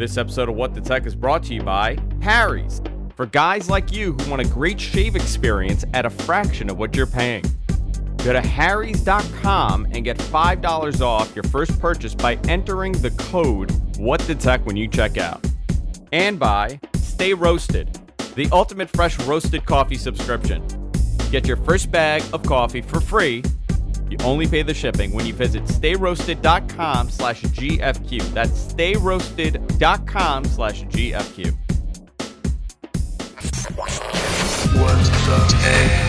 This episode of What the Tech is brought to you by Harry's, for guys like you who want a great shave experience at a fraction of what you're paying. Go to harrys.com and get $5 off your first purchase by entering the code WhatTheTech when you check out. And by Stay Roasted, the ultimate fresh roasted coffee subscription. Get your first bag of coffee for free. You only pay the shipping when you visit stayroasted.com/GFQ. That's stayroasted.com/GFQ. What the tech?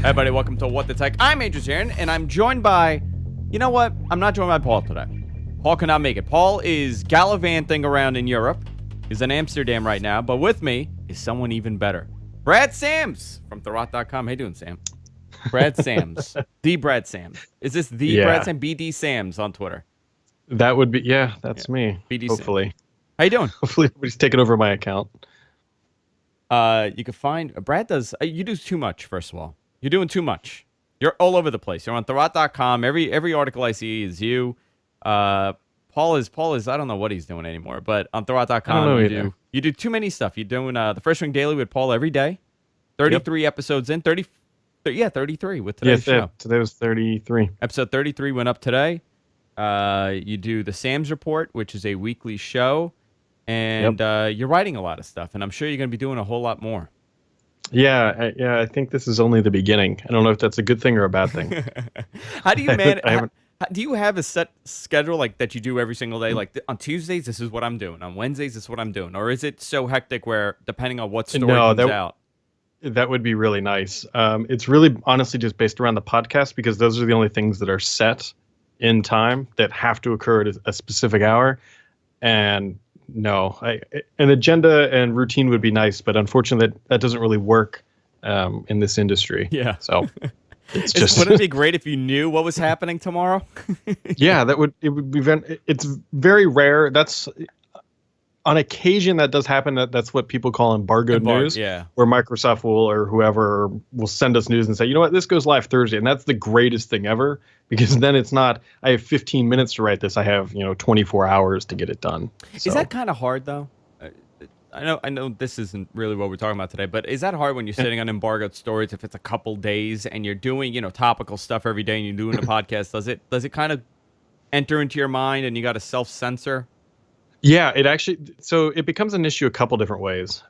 Hey everybody, welcome to What the Tech. I'm Andrew Zarin, and I'm joined by, you know what? I'm not joined by Paul today. Paul cannot make it. Paul is gallivanting around in Europe. He's in Amsterdam right now, but with me is someone even better. Brad Sams from Thurrott.com. How you doing, Sam? Brad Sams. The Brad Sams. Is this the Brad Sams? BD Sams on Twitter. That would be, that's me. BD hopefully. Sams. How you doing? Hopefully nobody's taking over my account. You can find, Brad does, you do too much, first of all. You're doing too much. You're all over the place. You're on Thurrott.com. Every article I see is you. Paul is I don't know what he's doing anymore, but on Thurrott.com you do too many stuff. You're doing the First Ring Daily with Paul every day. 33 episodes in. 33 with today's show. Today was 33. Episode 33 went up today. You do the Sam's Report, which is a weekly show, and you're writing a lot of stuff, and I'm sure you're going to be doing a whole lot more. I think this is only the beginning. I don't know if that's a good thing or a bad thing. How do you manage? Do you have a set schedule like that you do every single day? Like on Tuesdays, this is what I'm doing. On Wednesdays, this is what I'm doing. Or is it so hectic where depending on what story comes out? That would be really nice. It's really honestly just based around the podcast because those are the only things that are set in time that have to occur at a specific hour. And no, an agenda and routine would be nice, but unfortunately that doesn't really work in this industry. Yeah. So it's just wouldn't it be great if you knew what was happening tomorrow? Yeah, it would be it's very rare. That's on occasion that does happen. That's what people call embargoed news. Yeah. Where Microsoft will or whoever will send us news and say, you know what, this goes live Thursday, and that's the greatest thing ever because then it's not I have 15 minutes to write this. I have 24 hours to get it done. So. Is that kind of hard though? I know this isn't really what we're talking about today, but is that hard when you're sitting on embargoed stories if it's a couple days and you're doing topical stuff every day and you're doing a podcast? Does it kind of enter into your mind and you got to self-censor? Yeah, so it becomes an issue a couple different ways.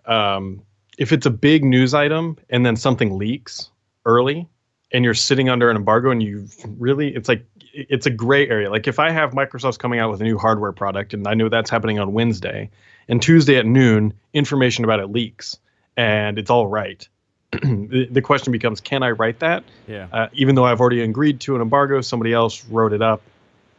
If it's a big news item and then something leaks early and you're sitting under an embargo and it's a gray area. Like if I have Microsoft's coming out with a new hardware product and I know that's happening on Wednesday and Tuesday at noon, information about it leaks and it's all right. The question becomes, can I write that? Yeah. Even though I've already agreed to an embargo, somebody else wrote it up.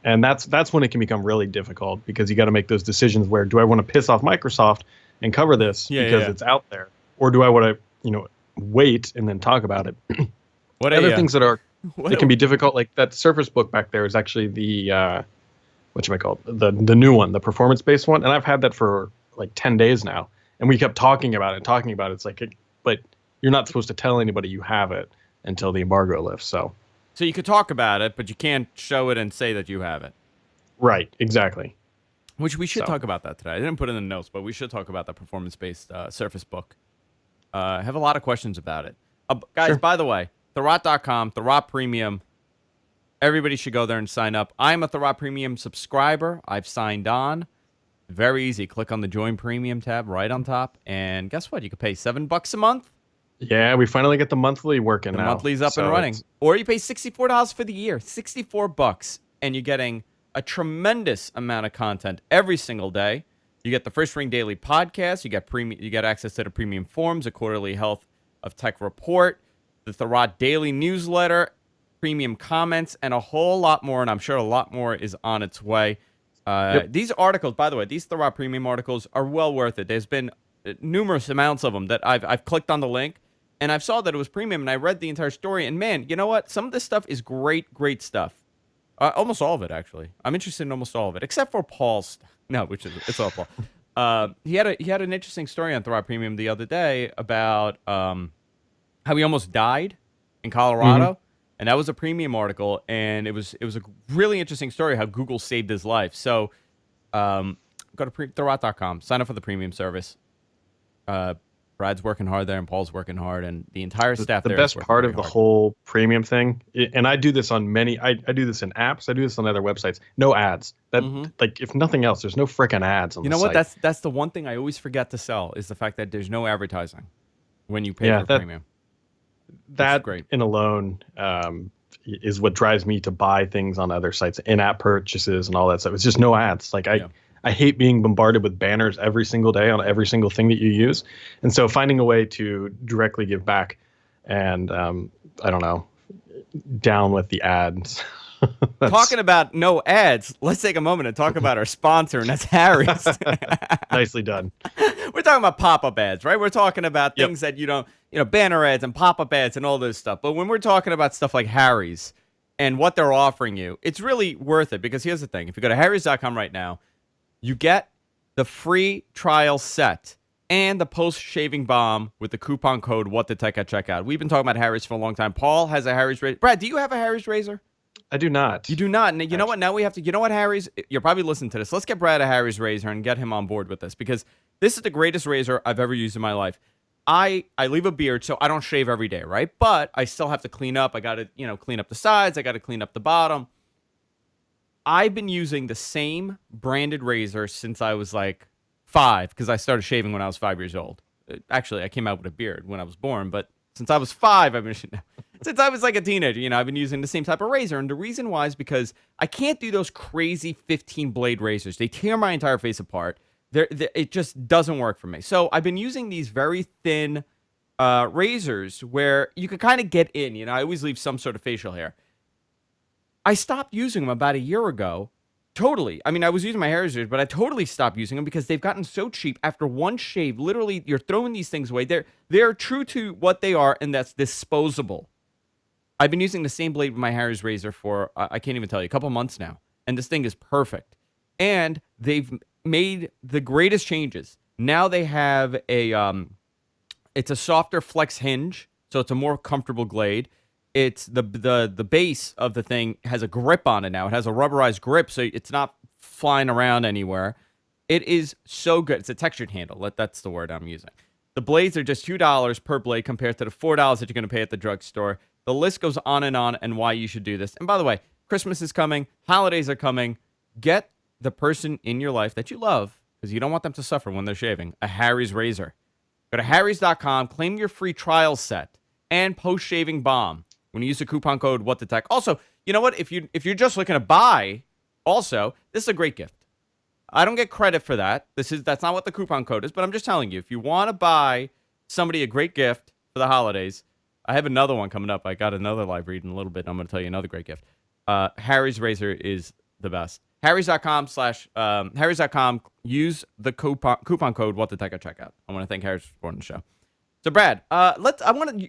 And that's when it can become really difficult because you got to make those decisions where do I want to piss off Microsoft and cover this because it's out there, or do I want to wait and then talk about it? Other things that can be difficult, like that Surface Book back there is actually the the new one, the performance based one, and I've had that for like 10 days now, and we kept talking about it. It's like, but you're not supposed to tell anybody you have it until the embargo lifts. So you could talk about it, but you can't show it and say that you have it. Right, exactly. Which we should talk about that today. I didn't put it in the notes, but we should talk about the performance-based Surface Book. I have a lot of questions about it. Guys, sure. By the way, Thurrott.com, Thurrott Premium. Everybody should go there and sign up. I'm a Thurrott Premium subscriber. I've signed on. Very easy. Click on the Join Premium tab right on top. And guess what? You can pay $7 a month. Yeah, we finally get the monthly working now. The monthly's up and running. Or you pay $64 for the year, $64, and you're getting a tremendous amount of content every single day. You get the First Ring Daily podcast, you get access to the premium forums, a quarterly health of tech report, the Thurrott Daily newsletter, premium comments, and a whole lot more, and I'm sure a lot more is on its way. These articles, by the way, these Thurrott Premium articles are well worth it. There's been numerous amounts of them that I've clicked on the link, and I saw that it was premium, and I read the entire story, and man, you know what? Some of this stuff is great stuff. Almost all of it, actually. I'm interested in almost all of it, except for Paul's. No, it's all Paul. He had an interesting story on Thrive Premium the other day about how he almost died in Colorado, and that was a premium article, and it was a really interesting story how Google saved his life. So, go to Thrive.com, sign up for the premium service. Brad's working hard there, and Paul's working hard, and the entire staff there. The best part of the whole premium thing, and I do this on many. I do this in apps. I do this on other websites. No ads. That like if nothing else, there's no frickin' ads on. You know what? That's the one thing I always forget to sell is the fact that there's no advertising when you pay for premium. That great in alone is what drives me to buy things on other sites, in-app purchases and all that stuff. It's just no ads. Like I hate being bombarded with banners every single day on every single thing that you use. And so finding a way to directly give back and, I don't know, down with the ads. Talking about no ads, let's take a moment and talk about our sponsor, and that's Harry's. Nicely done. We're talking about pop-up ads, right? We're talking about things that banner ads and pop-up ads and all this stuff. But when we're talking about stuff like Harry's and what they're offering you, it's really worth it because here's the thing. If you go to harrys.com right now, you get the free trial set and the post-shaving balm with the coupon code WhatTheTech at checkout. We've been talking about Harry's for a long time. Paul has a Harry's razor. Brad, do you have a Harry's razor? I do not. You do not. And you know what? Now we have to. You know what, Harry's? You're probably listening to this. Let's get Brad a Harry's razor and get him on board with this because this is the greatest razor I've ever used in my life. I leave a beard, so I don't shave every day, right? But I still have to clean up. I got to, clean up the sides. I got to clean up the bottom. I've been using the same branded razor since I was like 5 because I started shaving when I was 5 years old. Actually, I came out with a beard when I was born, but since I was 5, since I was like a teenager, I've been using the same type of razor. And the reason why is because I can't do those crazy 15 blade razors. They tear my entire face apart. It just doesn't work for me. So I've been using these very thin razors where you can kind of get in. I always leave some sort of facial hair. I stopped using them about a year ago. Totally. I mean, I was using my hair razors, but I totally stopped using them because they've gotten so cheap. After one shave, literally, you're throwing these things away. They're true to what they are, and that's disposable. I've been using the same blade with my Harry's razor for, I can't even tell you, a couple months now. And this thing is perfect. And they've made the greatest changes. Now they have it's a softer flex hinge, so it's a more comfortable blade. It's the base of the thing has a grip on it now. It has a rubberized grip, so it's not flying around anywhere. It is so good. It's a textured handle. That's the word I'm using. The blades are just $2 per blade compared to the $4 that you're going to pay at the drugstore. The list goes on and why you should do this. And by the way, Christmas is coming. Holidays are coming. Get the person in your life that you love, because you don't want them to suffer when they're shaving, a Harry's razor. Go to harrys.com, claim your free trial set and post-shaving balm when you use the coupon code WhatTheTech. Also, you know what? If you're just looking to buy, also, this is a great gift. I don't get credit for that. That's not what the coupon code is, but I'm just telling you, if you want to buy somebody a great gift for the holidays, I have another one coming up. I got another live read in a little bit. I'm going to tell you another great gift. Harry's razor is the best. Harrys.com, use the coupon code WhatTheTech at checkout. I want to thank Harry's for supporting the show. So Brad,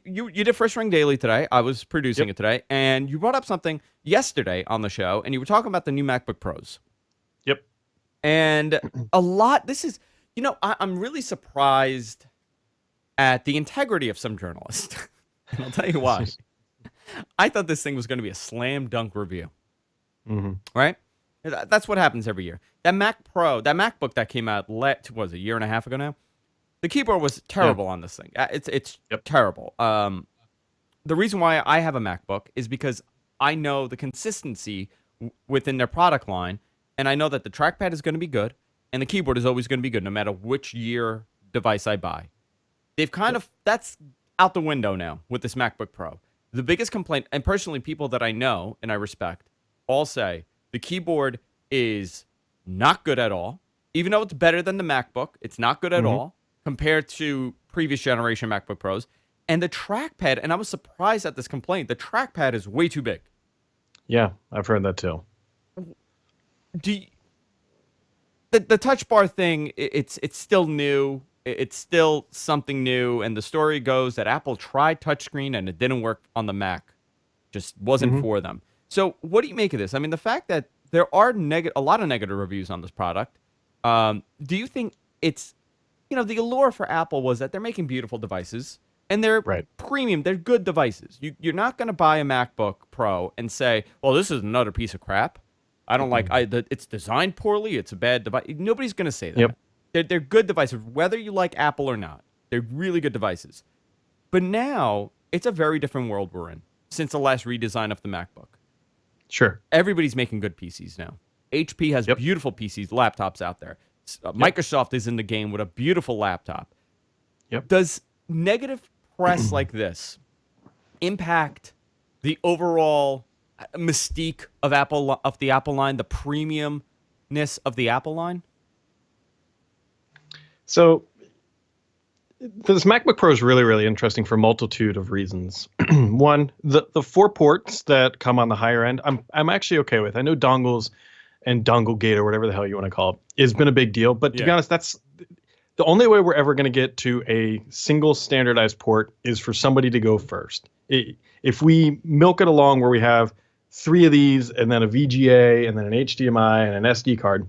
you did First Ring Daily today. I was producing it today, and you brought up something yesterday on the show, and you were talking about the new MacBook Pros. Yep. And I'm really surprised at the integrity of some journalists. And I'll tell you why. I thought this thing was going to be a slam dunk review. Mm-hmm. Right? That's what happens every year. That MacBook that came out, a year and a half ago now? The keyboard was terrible on this thing. It's terrible. The reason why I have a MacBook is because I know the consistency within their product line, and I know that the trackpad is going to be good, and the keyboard is always going to be good no matter which year device I buy. They've that's out the window now with this MacBook Pro. The biggest complaint, and personally people that I know and I respect, all say the keyboard is not good at all. Even though it's better than the MacBook, it's not good at all compared to previous generation MacBook Pros. And the trackpad, and I was surprised at this complaint, the trackpad is way too big. Yeah, I've heard that too. The touch bar thing, it's still new. It's still something new. And the story goes that Apple tried touchscreen and it didn't work on the Mac. Just wasn't for them. So what do you make of this? I mean, the fact that there are a lot of negative reviews on this product. Do you think it's, the allure for Apple was that they're making beautiful devices and they're Right. premium, they're good devices. You're not going to buy a MacBook Pro and say, well, this is another piece of crap. I don't it's designed poorly. It's a bad device. Nobody's going to say that. Yep. They're good devices, whether you like Apple or not. They're really good devices. But now it's a very different world we're in since the last redesign of the MacBook. Sure. Everybody's making good PCs now. HP has beautiful PCs, laptops out there. Microsoft is in the game with a beautiful laptop. Yep. Does negative press like this impact the overall mystique of the Apple line, the premiumness of the Apple line? So this MacBook Pro is really, really interesting for a multitude of reasons. One, the 4 ports that come on the higher end, I'm actually okay with. I know dongles and dongle gate or whatever the hell you want to call it has been a big deal, but to be honest, that's the only way we're ever going to get to a single standardized port is for somebody to go first. If we milk it along where we have 3 of these and then a VGA and then an HDMI and an SD card,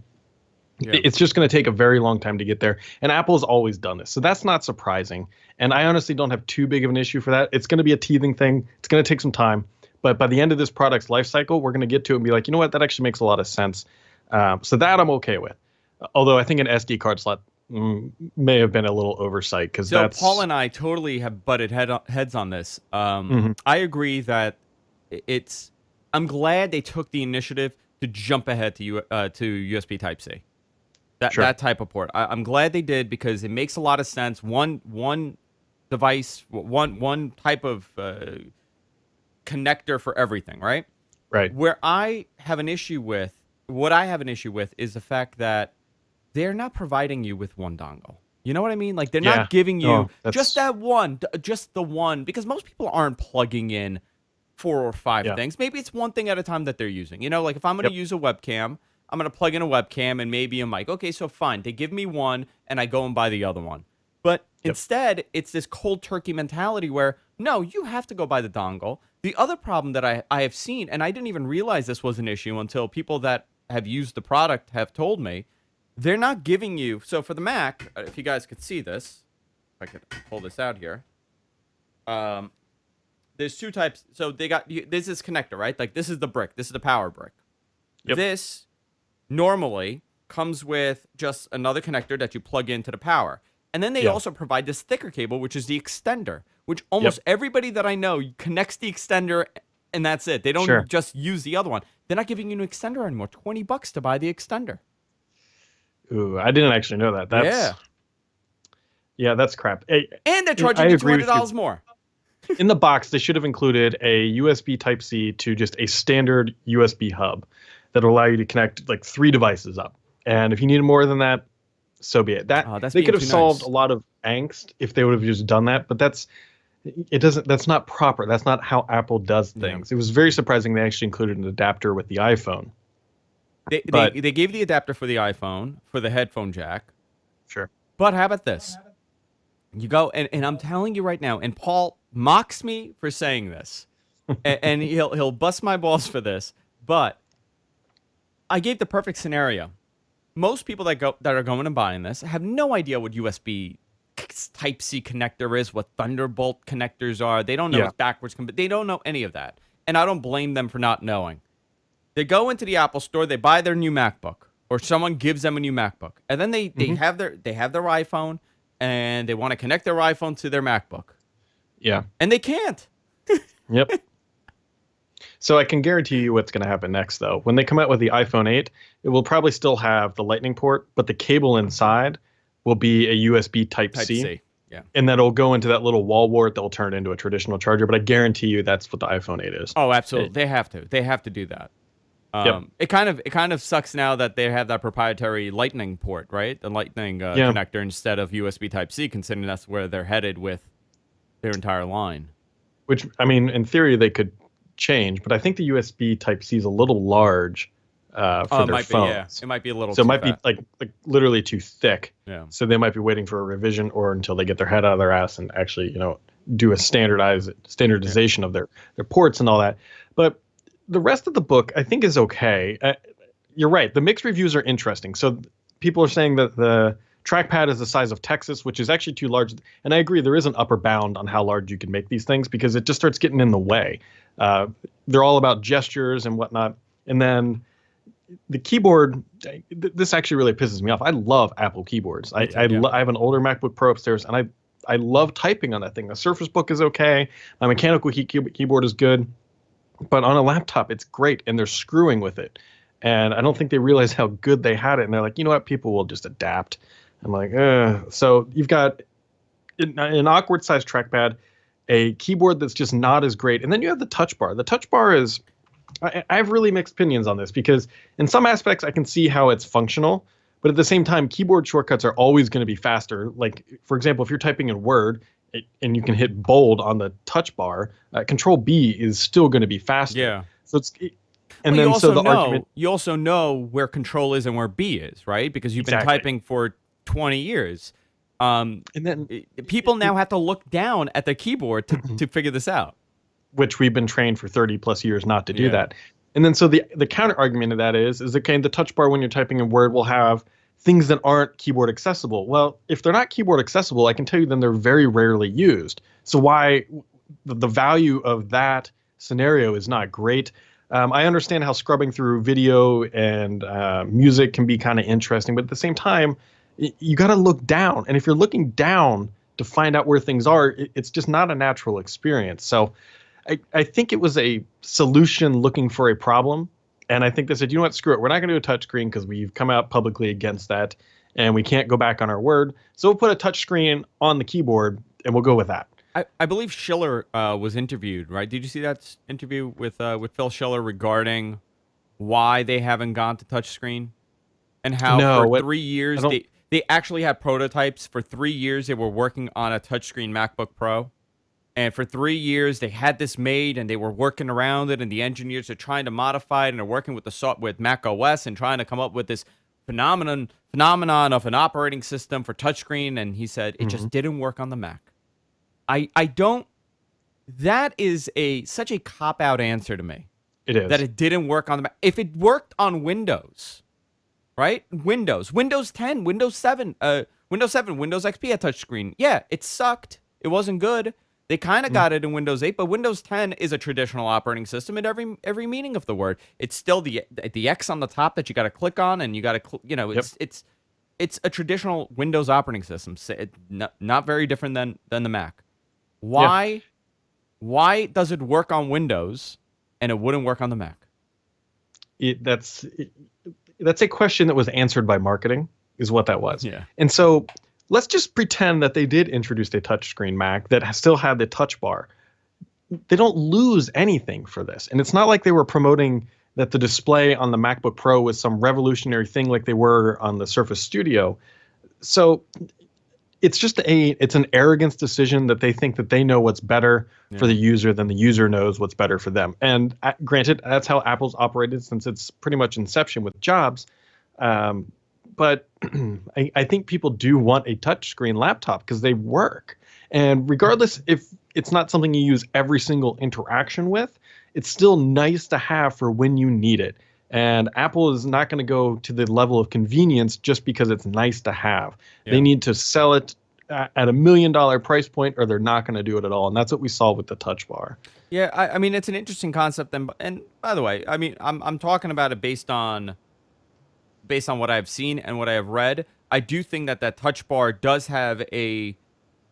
it's just going to take a very long time to get there. And Apple has always done this. So that's not surprising. And I honestly don't have too big of an issue for that. It's going to be a teething thing. It's going to take some time. But by the end of this product's life cycle, we're going to get to it and be like, you know what? That actually makes a lot of sense. So that I'm okay with. Although I think an SD card slot may have been a little oversight. So Paul and I totally have butted heads on this. I agree that I'm glad they took the initiative to jump ahead to USB Type-C. That type of port. I'm glad they did because it makes a lot of sense. One device, one type of connector for everything, right? Right. What I have an issue with is the fact that they're not providing you with one dongle. You know what I mean? Like they're not giving you just that one, just the one, because most people aren't plugging in 4 or 5 things. Maybe it's one thing at a time that they're using. Like if I'm going to use a webcam, I'm going to plug in a webcam and maybe a mic. Okay, so fine. They give me one and I go and buy the other one. But instead, it's this cold turkey mentality where, no, you have to go buy the dongle. The other problem that I have seen, and I didn't even realize this was an issue until people that have used the product have told me, they're not giving you. So for the Mac, if you guys could see this, if I could pull this out here. There's 2 types. So this is connector, right? Like this is the brick. This is the power brick. This normally comes with just another connector that you plug into the power. And then they also provide this thicker cable, which is the extender, which almost everybody that I know connects the extender and that's it. They don't just use the other one. They're not giving you an extender anymore. $20 to buy the extender. Ooh, I didn't actually know that. That's crap. Hey, and they're charging you $200 more. In the box, they should have included a USB Type-C to just a standard USB hub that will allow you to connect like 3 devices up. And if you needed more than that, so be it. They could have solved a lot of angst if they would have just done that, but that's not proper. That's not how Apple does things. It was very surprising they actually included an adapter with the iPhone. They gave the adapter for the iPhone for the headphone jack. Sure. But how about this? You go and I'm telling you right now, and Paul mocks me for saying this, and he'll bust my balls for this, but I gave the perfect scenario. Most people that are going and buying this have no idea what USB Type-C connector is, what Thunderbolt connectors are. They don't know what's backwards. They don't know any of that, and I don't blame them for not knowing. They go into the Apple store, they buy their new MacBook, or someone gives them a new MacBook, and then they have their iPhone, and they want to connect their iPhone to their MacBook. Yeah, and they can't. Yep. So I can guarantee you what's going to happen next, though. When they come out with the iPhone 8, it will probably still have the Lightning port, but the cable inside will be a USB Type-C. Yeah. And that'll go into that little wall wart that will turn it into a traditional charger. But I guarantee you that's what the iPhone 8 is. Oh, absolutely. They have to. They have to do that. It kind of sucks now that they have that proprietary Lightning port, right? The Lightning connector instead of USB Type-C, considering that's where they're headed with their entire line. Which, I mean, in theory, they could change, but I think the USB Type-C is a little large for their phones. It might be a little. So too it might fat. be like literally too thick. Yeah. So they might be waiting for a revision or until they get their head out of their ass and actually, do a standardization of their ports and all that. But the rest of the book I think is okay. You're right. The mixed reviews are interesting. So people are saying that the trackpad is the size of Texas, which is actually too large. And I agree, there is an upper bound on how large you can make these things because it just starts getting in the way. They're all about gestures and whatnot. And then the keyboard, this actually really pisses me off. I love Apple keyboards. I have an older MacBook Pro upstairs, and I love typing on that thing. The Surface Book is okay. My mechanical keyboard is good. But on a laptop, it's great, and they're screwing with it. And I don't think they realize how good they had it. And they're like, you know what? People will just adapt. I'm like, So you've got an awkward-sized trackpad, a keyboard that's just not as great, and then you have the touch bar. The touch bar is... I have really mixed opinions on this because in some aspects I can see how it's functional, but at the same time, keyboard shortcuts are always going to be faster. Like, for example, if you're typing in Word and you can hit bold on the touch bar, Control B is still going to be faster. Yeah. So you also know where Control is and where B is, right? Because you've been typing for 20 years. And then people now have to look down at the keyboard to figure this out. Which we've been trained for 30 plus years not to do that. And then so the counter argument to that is okay, the touch bar when you're typing in Word will have things that aren't keyboard accessible. Well, if they're not keyboard accessible, I can tell you then they're very rarely used. So why the value of that scenario is not great. I understand how scrubbing through video and music can be kind of interesting, but at the same time, you got to look down. And if you're looking down to find out where things are, it's just not a natural experience. So I think it was a solution looking for a problem. And I think they said, you know what, screw it. We're not going to do a touchscreen because we've come out publicly against that and we can't go back on our word. So we'll put a touchscreen on the keyboard and we'll go with that. I believe Schiller was interviewed, right? Did you see that interview with Phil Schiller regarding why they haven't gone to touchscreen and how for 3 years they actually had prototypes. For 3 years they were working on a touchscreen MacBook Pro. And for 3 years, they had this made, and they were working around it, and the engineers are trying to modify it, and they're working with Mac OS and trying to come up with this phenomenon of an operating system for touchscreen. And he said it just didn't work on the Mac. I don't. That is such a cop-out answer to me. It is that it didn't work on the Mac. If it worked on Windows, right? Windows 10, Windows 7, Windows XP had touchscreen. Yeah, it sucked. It wasn't good. They kind of got it in Windows 8, but Windows 10 is a traditional operating system in every meaning of the word. It's still the X on the top that you got to click on, and you got to it's a traditional Windows operating system. Not very different than the Mac. Why does it work on Windows and it wouldn't work on the Mac? That's a question that was answered by marketing, is what that was. Yeah. And so let's just pretend that they did introduce a touchscreen Mac that still had the touch bar. They don't lose anything for this. And it's not like they were promoting that the display on the MacBook Pro was some revolutionary thing like they were on the Surface Studio. So it's just it's an arrogance decision that they think that they know what's better for the user than the user knows what's better for them. And granted, that's how Apple's operated since its pretty much inception with Jobs. But I think people do want a touchscreen laptop because they work. And regardless if it's not something you use every single interaction with, it's still nice to have for when you need it. And Apple is not going to go to the level of convenience just because it's nice to have. Yeah. They need to sell it at $1 million price point or they're not going to do it at all. And that's what we saw with the touch bar. Yeah, I mean, it's an interesting concept. And by the way, I mean, I'm talking about it based on what I've seen and what I have read. I do think that touch bar does have a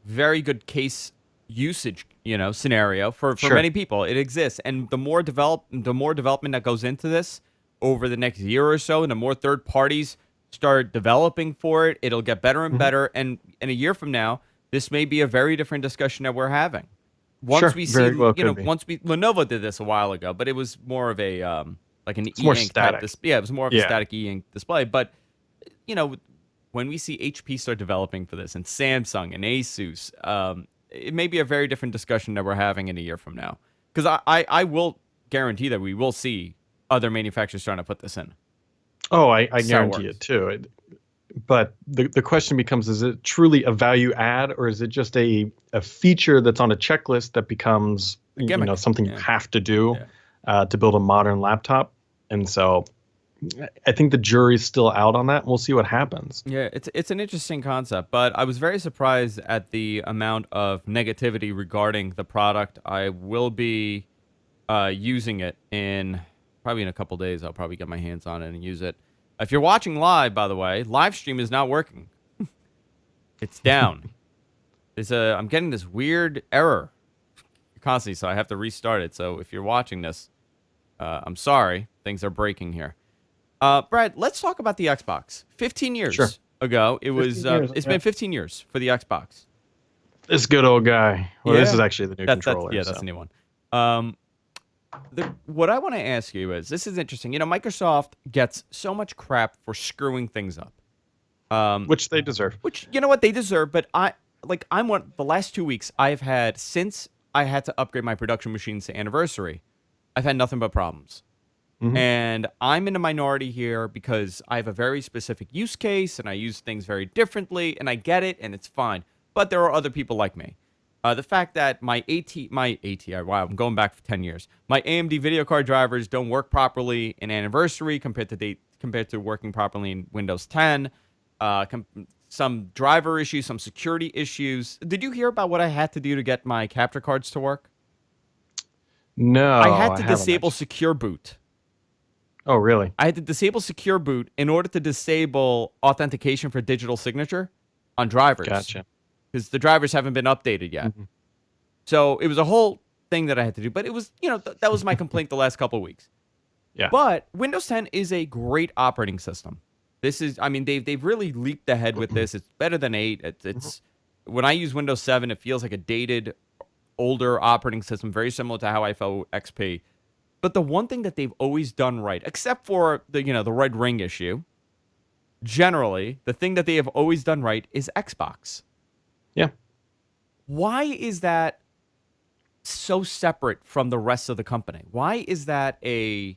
very good case usage, scenario for many people. It exists, and the more development that goes into this over the next year or so, and the more third parties start developing for it, it'll get better and better. And in a year from now, this may be a very different discussion that we're having. Once we see, Lenovo did this a while ago, but it was more of a like an e-ink type display. Yeah, it was more of a static e-ink display. But when we see HP start developing for this, and Samsung and Asus, it may be a very different discussion that we're having in a year from now. Because I will guarantee that we will see other manufacturers trying to put this in. Oh, I guarantee it too. But the question becomes: is it truly a value add, or is it just a feature that's on a checklist that becomes something you have to do? to build a modern laptop. And so I think the jury's still out on that. We'll see what happens. Yeah, it's an interesting concept, but I was very surprised at the amount of negativity regarding the product. I will be using it in probably in a couple days. I'll probably get my hands on it and use it. If you're watching live, by the way, live stream is not working. It's down. I'm getting this weird error constantly, so I have to restart it. So if you're watching this, I'm sorry. Things are breaking here. Brad, let's talk about the Xbox. 15 years ago, it was. It's been 15 years for the Xbox. This good old guy. Well, this is actually the new controller. That's the new one. What I want to ask you is, this is interesting. You know, Microsoft gets so much crap for screwing things up. Which they deserve. Which, you know what, they deserve. But the last 2 weeks I've had, since I had to upgrade my production machines to Anniversary, I've had nothing but problems. Mm-hmm. And I'm in a minority here because I have a very specific use case and I use things very differently, and I get it and it's fine. But there are other people like me. The fact that my ATI, wow, I'm going back for 10 years. My AMD video card drivers don't work properly in Anniversary compared to working properly in Windows 10. Some driver issues, some security issues. Did you hear about what I had to do to get my capture cards to work? No, I had to disable Secure Boot. Oh, really? I had to disable Secure Boot in order to disable authentication for digital signature on drivers. Gotcha. Because the drivers haven't been updated yet. Mm-hmm. So it was a whole thing that I had to do. But it was, that was my complaint the last couple of weeks. Yeah. But Windows 10 is a great operating system. They've really leaped ahead with this. It's better than 8. It's when I use Windows 7, it feels like a dated, older operating system, very similar to how I felt with XP. But the one thing that they've always done right, except for the red ring issue, generally, the thing that they have always done right is Xbox. Yeah. Why is that so separate from the rest of the company? Why is that it's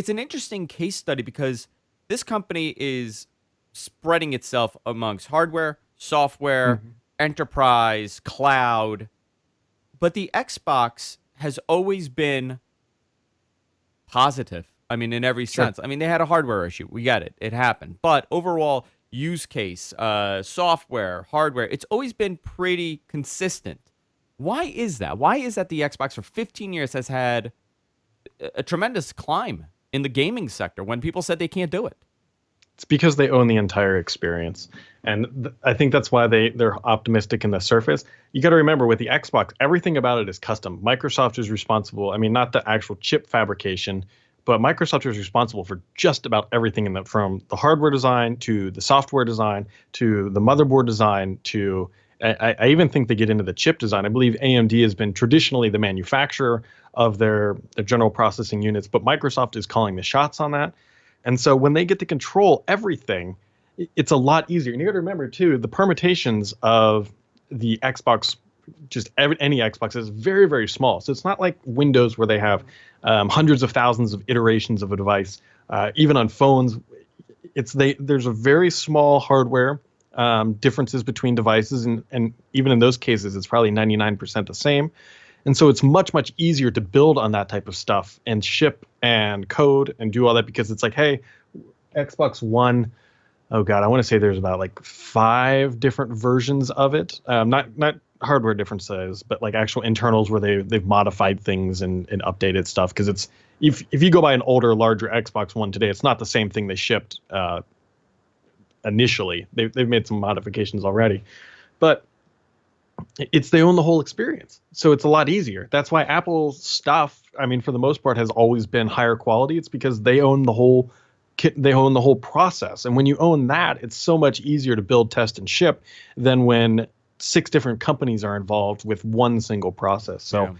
an interesting case study, because this company is spreading itself amongst hardware, software, enterprise, cloud. But the Xbox has always been positive. I mean, in every sense. I mean, they had a hardware issue. We get it. It happened. But overall, use case, software, hardware, it's always been pretty consistent. Why is that? Why is that the Xbox for 15 years has had a tremendous climb in the gaming sector when people said they can't do it? It's because they own the entire experience. And I think that's why they're optimistic in the Surface. You got to remember, with the Xbox, everything about it is custom. Microsoft is responsible. I mean, not the actual chip fabrication, but Microsoft is responsible for just about everything from the hardware design to the software design to the motherboard design to I even think they get into the chip design. I believe AMD has been traditionally the manufacturer of their general processing units, but Microsoft is calling the shots on that. And so when they get to control everything, it's a lot easier. And you got to remember, too, the permutations of the Xbox, any Xbox, is very, very small. So it's not like Windows where they have hundreds of thousands of iterations of a device. Even on phones, there's a very small hardware differences between devices. And even in those cases, it's probably 99% the same. And so it's much, much easier to build on that type of stuff and ship and code and do all that, because it's like, hey, Xbox One, oh God, I want to say there's about like 5 different versions of it. Not hardware differences, but like actual internals where they've modified things and updated stuff. Because it's if you go buy an older, larger Xbox One today, it's not the same thing they shipped initially. They've made some modifications already. But they own the whole experience. So it's a lot easier. That's why Apple's stuff, I mean, for the most part, has always been higher quality. It's because they own the whole kit, they own the whole process. And when you own that, it's so much easier to build, test, and ship than when 6 different companies are involved with one single process. So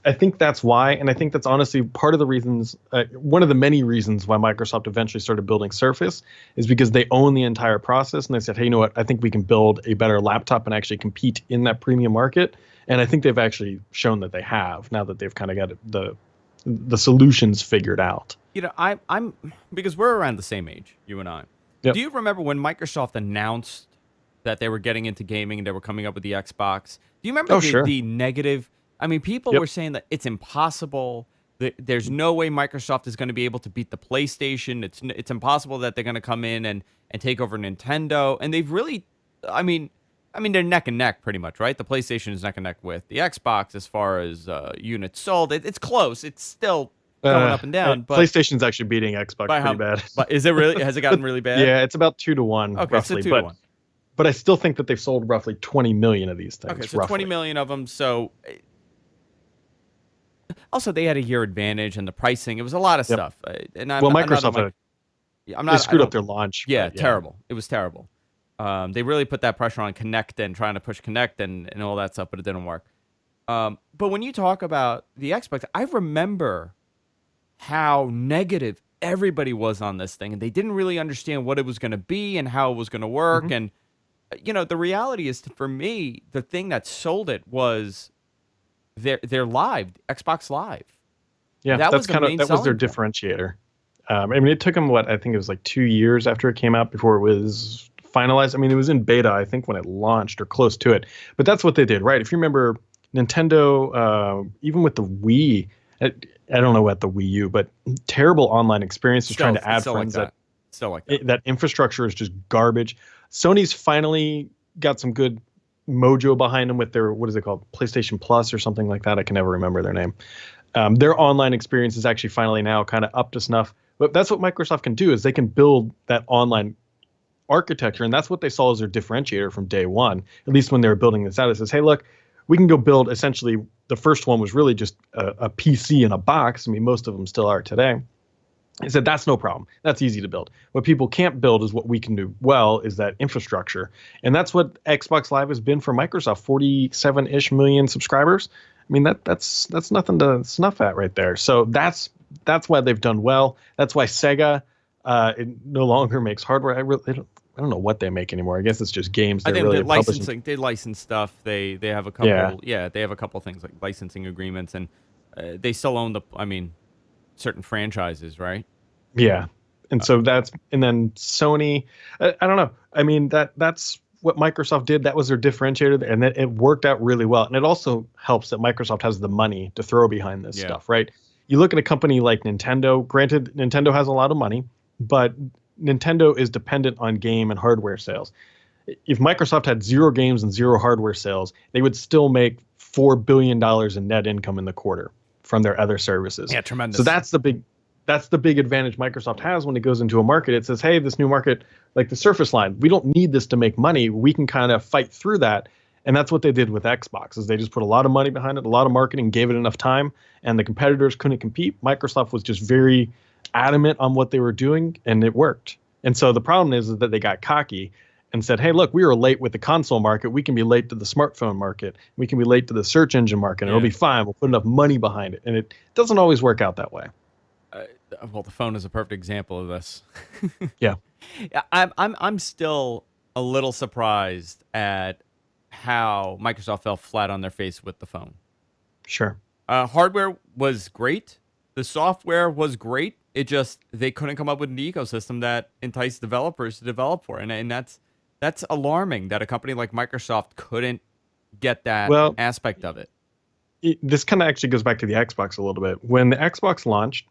I think that's why, and I think that's honestly part of the reasons, one of the many reasons why Microsoft eventually started building Surface, is because they own the entire process. And they said, hey, you know what, I think we can build a better laptop and actually compete in that premium market. And I think they've actually shown that they have, now that they've kind of got the solutions figured out. You know, I'm because we're around the same age, you and I. Yep. Do you remember when Microsoft announced that they were getting into gaming and they were coming up with the Xbox? Do you remember the negative? I mean, people were saying that it's impossible. There's no way Microsoft is going to be able to beat the PlayStation. It's impossible that they're going to come in and take over Nintendo. And they've really, I mean, they're neck and neck pretty much, right? The PlayStation is neck and neck with the Xbox as far as units sold. It's close. It's still going up and down. But PlayStation's actually beating Xbox pretty bad. But is it really? Has it gotten really bad? Yeah, it's about 2-1 okay, roughly. So 2-1. But I still think that they've sold roughly 20 million of these things. Okay, so roughly. 20 million of them. So also they had a year advantage and the pricing. It was a lot of stuff. And Microsoft they screwed up their launch. Yeah, terrible. It was terrible. They really put that pressure on Connect and trying to push Connect and all that stuff, but it didn't work. But when you talk about the Xbox, I remember how negative everybody was on this thing, and they didn't really understand what it was going to be and how it was going to work. And the reality is, for me, the thing that sold it was their live Xbox Live. Yeah, that was their differentiator. I mean, it took them I think it was like 2 years after it came out before it was finalized. I mean, it was in beta, I think, when it launched or close to it. But that's what they did, right? If you remember, Nintendo, even with the Wii, I don't know about the Wii U, but terrible online experiences trying to add friends. That infrastructure is just garbage. Sony's finally got some good mojo behind them with their, what is it called, PlayStation Plus or something like that. I can never remember their name. Their online experience is actually finally now kind of up to snuff. But that's what Microsoft can do, is they can build that online architecture, and that's what they saw as their differentiator from day one. At least when they were building this out, it says, hey, look, we can go build essentially. The first one was really just a PC in a box. I mean, most of them still are today. He said, that's no problem. That's easy to build. What people can't build is what we can do well, is that infrastructure. And that's what Xbox Live has been for Microsoft, 47-ish million subscribers. I mean, that's nothing to snuff at right there. So that's why they've done well. That's why Sega it no longer makes hardware. I don't know what they make anymore. I guess it's just games. I think really licensing. They license stuff. They have a couple. Yeah, they have a couple things like licensing agreements, and they still own certain franchises, right? Yeah, and so and then Sony. I don't know. I mean, that's what Microsoft did. That was their differentiator, and it worked out really well. And it also helps that Microsoft has the money to throw behind this stuff, right? You look at a company like Nintendo. Granted, Nintendo has a lot of money, but Nintendo is dependent on game and hardware sales. If Microsoft had 0 games and 0 hardware sales, they would still make $4 billion in net income in the quarter from their other services. Yeah, tremendous. So that's the big advantage Microsoft has when it goes into a market. It says, hey, this new market, like the Surface line, we don't need this to make money. We can kind of fight through that. And that's what they did with Xbox, is they just put a lot of money behind it, a lot of marketing, gave it enough time, and the competitors couldn't compete. Microsoft was just very adamant on what they were doing, and it worked. And so the problem is that they got cocky and said, hey, look, we were late with the console market. We can be late to the smartphone market. We can be late to the search engine market. It'll be fine. We'll put enough money behind it. And it doesn't always work out that way. Well, the phone is a perfect example of this. Yeah. I'm still a little surprised at how Microsoft fell flat on their face with the phone. Sure. Hardware was great. The software was great. It just, they couldn't come up with an ecosystem that enticed developers to develop for. And that's alarming that a company like Microsoft couldn't get that aspect of it. This kind of actually goes back to the Xbox a little bit. When the Xbox launched,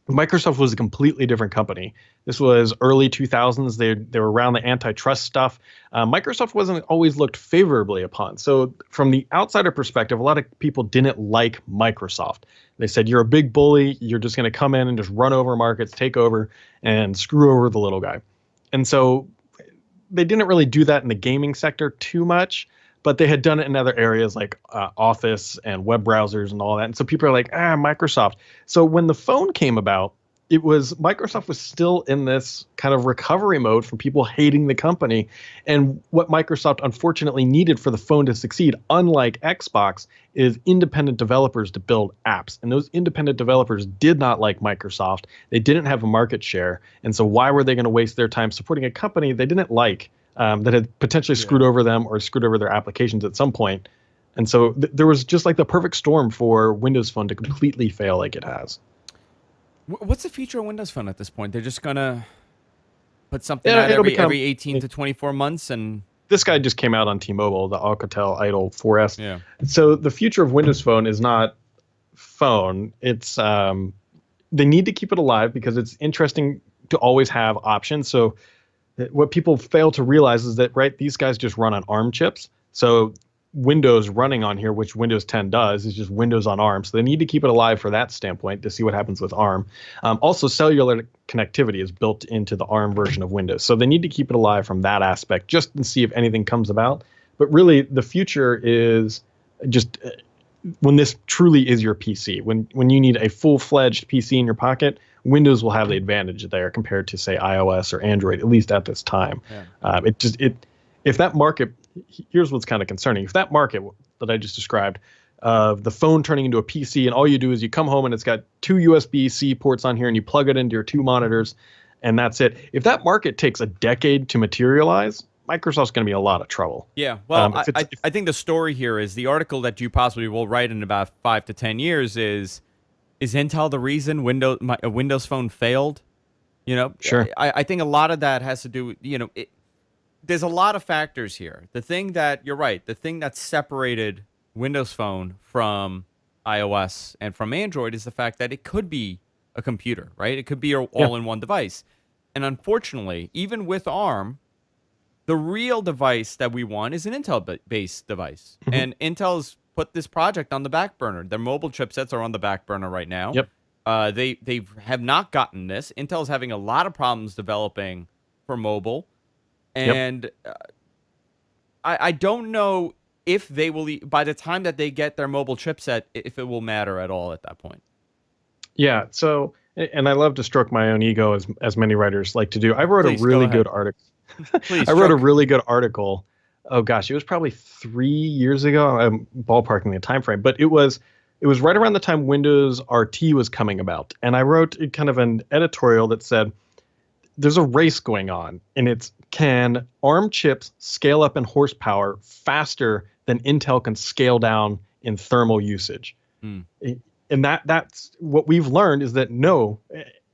Microsoft was a completely different company. This was early 2000s. They were around the antitrust stuff. Microsoft wasn't always looked favorably upon. So from the outsider perspective, a lot of people didn't like Microsoft. They said, you're a big bully. You're just going to come in and just run over markets, take over, and screw over the little guy. And so they didn't really do that in the gaming sector too much, but they had done it in other areas like Office and web browsers and all that. And so people are like, Microsoft. So when the phone came about, Microsoft was still in this kind of recovery mode from people hating the company. And what Microsoft unfortunately needed for the phone to succeed, unlike Xbox, is independent developers to build apps. And those independent developers did not like Microsoft. They didn't have a market share. And so why were they going to waste their time supporting a company they didn't like, that had potentially screwed over them or screwed over their applications at some point? And so there was just like the perfect storm for Windows Phone to completely fail like it has. What's the future of Windows Phone at this point? They're just going to put something out every 18 to 24 months? And this guy just came out on T-Mobile, the Alcatel Idol 4S. Yeah. So the future of Windows Phone is not phone, it's they need to keep it alive because it's interesting to always have options. So what people fail to realize is that, right, these guys just run on ARM chips. So Windows running on here, which Windows 10 does, is just Windows on ARM. So they need to keep it alive for that standpoint to see what happens with ARM. Also, cellular connectivity is built into the ARM version of Windows. So they need to keep it alive from that aspect just to see if anything comes about. But really, the future is just when this truly is your PC, when you need a full-fledged PC in your pocket, Windows will have the advantage there compared to, say, iOS or Android, at least at this time. Yeah. If that market, here's what's kind of concerning. If that market that I just described, the phone turning into a PC, and all you do is you come home and it's got two USB-C ports on here, and you plug it into your two monitors, and that's it. If that market takes a decade to materialize, Microsoft's going to be in a lot of trouble. Yeah, well, I think the story here is the article that you possibly will write in about 5 to 10 years is Intel the reason a Windows phone failed? You know, sure. I think a lot of that has to do with, there's a lot of factors here. The thing that, you're right, the thing that separated Windows Phone from iOS and from Android is the fact that it could be a computer, right? It could be an all-in-one device. And unfortunately, even with ARM, the real device that we want is an Intel-based device. Mm-hmm. And Intel's put this project on the back burner. Their mobile chipsets are on the back burner right now. Yep. They have not gotten this. Intel's having a lot of problems developing for mobile. And I don't know if they will, by the time that they get their mobile chipset, if it will matter at all at that point. Yeah. So, and I love to stroke my own ego as many writers like to do. I wrote a really good article. I wrote a really good article. Oh gosh, it was probably 3 years ago. I'm ballparking the time frame, but it was right around the time Windows RT was coming about, and I wrote kind of an editorial that said, "There's a race going on, and it's can ARM chips scale up in horsepower faster than Intel can scale down in thermal usage?" And that's what we've learned is that no.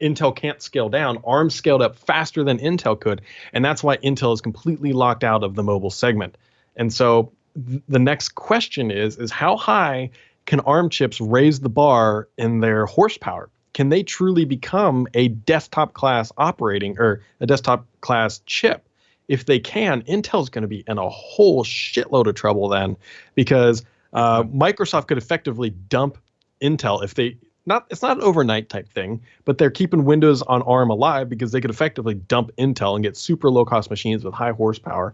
Intel can't scale down. ARM scaled up faster than Intel could, and that's why Intel is completely locked out of the mobile segment. And so the next question is how high can ARM chips raise the bar in their horsepower? Can they truly become a desktop class operating or a desktop class chip? If they can, Intel's going to be in a whole shitload of trouble then, because Microsoft could effectively dump Intel if they it's not an overnight type thing, but they're keeping Windows on ARM alive because they could effectively dump Intel and get super low cost machines with high horsepower.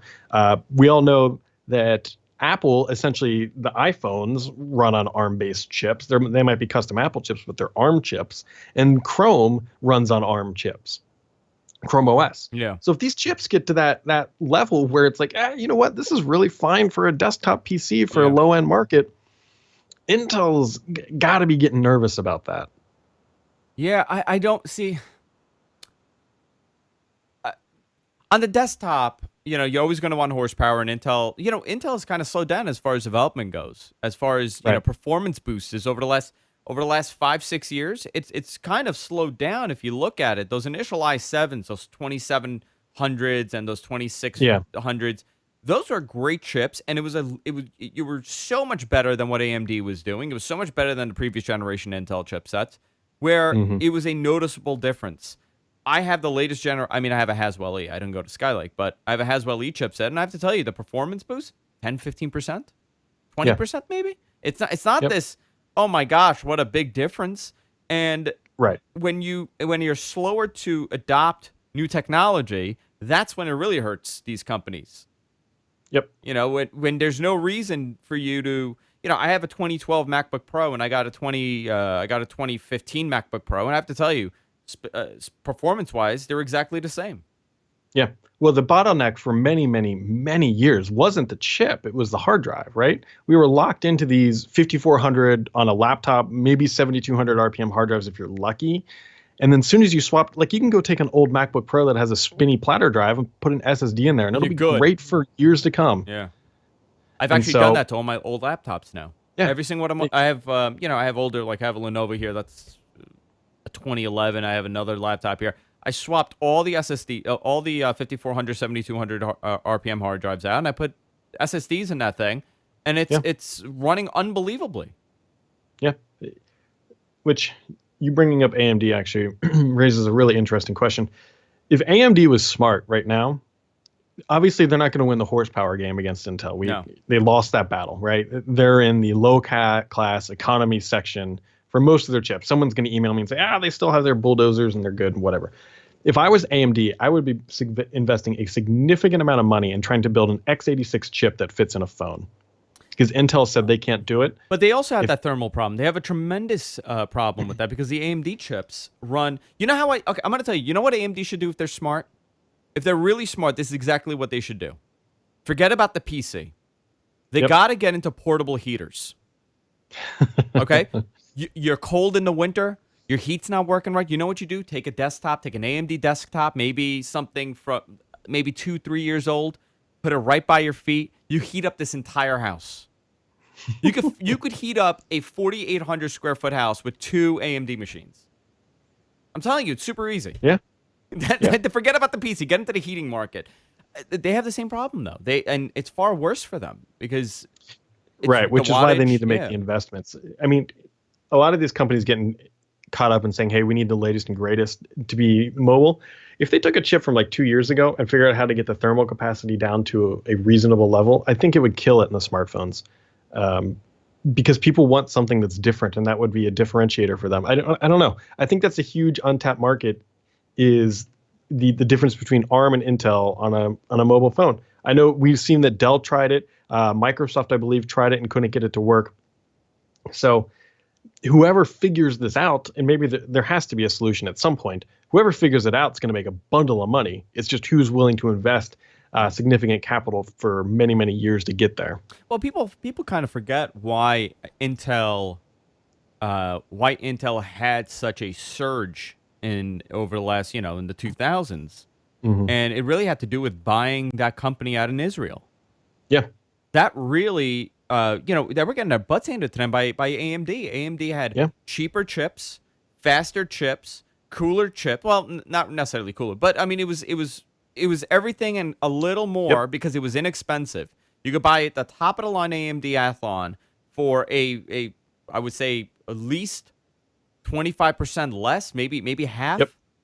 We all know that Apple, essentially the iPhones run on ARM based chips. They might be custom Apple chips, but they're ARM chips, and Chrome runs on ARM chips. Chrome OS. Yeah. So if these chips get to that level where it's like, you know what, this is really fine for a desktop PC for a low end market, Intel's got to be getting nervous about that. Yeah, I don't see. On the desktop, you're always going to want horsepower, and Intel, Intel's kind of slowed down as far as development goes, as far as performance boosts is over the last 5-6 years. It's kind of slowed down if you look at it. Those initial i7s, those 2700s and those 2600s. Those are great chips, and you were so much better than what AMD was doing. It was so much better than the previous generation Intel chipsets, where it was a noticeable difference. I have the latest I have a Haswell E. I didn't go to Skylake, but I have a Haswell E chipset, and I have to tell you, the performance boost, 10, 15%, 20% maybe. It's not this, oh my gosh, what a big difference. And when you're slower to adopt new technology, that's when it really hurts these companies. Yep. When there's no reason for you to, I have a 2012 MacBook Pro and I got a 2015 MacBook Pro, and I have to tell you, performance-wise, they're exactly the same. Yeah. Well, the bottleneck for many, many, many years wasn't the chip; it was the hard drive. Right? We were locked into these 5400 on a laptop, maybe 7200 RPM hard drives if you're lucky. And then as soon as you swap, like you can go take an old MacBook Pro that has a spinny platter drive and put an SSD in there, and it'll be great for years to come. Yeah, I've actually done that to all my old laptops now. Yeah, every single one. I have, I have older, like I have a Lenovo here that's a 2011. I have another laptop here. I swapped all the SSD, all the 5400, 7200 RPM hard drives out, and I put SSDs in that thing, and it's running unbelievably. Yeah. which you bringing up AMD actually raises a really interesting question. If AMD was smart right now, obviously they're not going to win the horsepower game against Intel. No. They lost that battle, right? They're in the low class economy section for most of their chips. Someone's going to email me and say, they still have their bulldozers and they're good and whatever. If I was AMD, I would be investing a significant amount of money in trying to build an x86 chip that fits in a phone. Because Intel said they can't do it. But they also have that thermal problem. They have a tremendous problem with that because the AMD chips run. You know how okay, I'm going to tell you, you know what AMD should do if they're smart? If they're really smart, this is exactly what they should do. Forget about the PC. They got to get into portable heaters. Okay? You're cold in the winter. Your heat's not working right. You know what you do? Take a desktop, take an AMD desktop, maybe something from maybe 2-3 years old. Put it right by your feet. You heat up this entire house. You could heat up a 4,800 square foot house with 2 AMD machines. I'm telling you, it's super easy. Yeah. Forget about the PC. Get into the heating market. They have the same problem though. And it's far worse for them because which is why they need to make the investments. I mean, a lot of these companies getting caught up in saying, hey, we need the latest and greatest to be mobile. If they took a chip from like 2 years ago and figured out how to get the thermal capacity down to a reasonable level, I think it would kill it in the smartphones. Because people want something that's different, and that would be a differentiator for them. I don't know. I think that's a huge untapped market, is the difference between ARM and Intel on a mobile phone. I know we've seen that Dell tried it. Microsoft, I believe, tried it and couldn't get it to work. So whoever figures this out, and maybe there has to be a solution at some point, whoever figures it out is going to make a bundle of money. It's just who's willing to invest significant capital for many, many years to get there. Well, people kind of forget why Intel had such a surge over the last, in the 2000s. Mm-hmm. And it really had to do with buying that company out in Israel. Yeah. That really, they were getting their butts handed to them by AMD. AMD had cheaper chips, faster chips, cooler chips. Well, not necessarily cooler, but I mean, it was everything and a little more because it was inexpensive. You could buy the top of the line AMD Athlon for I would say at least 25% less, maybe half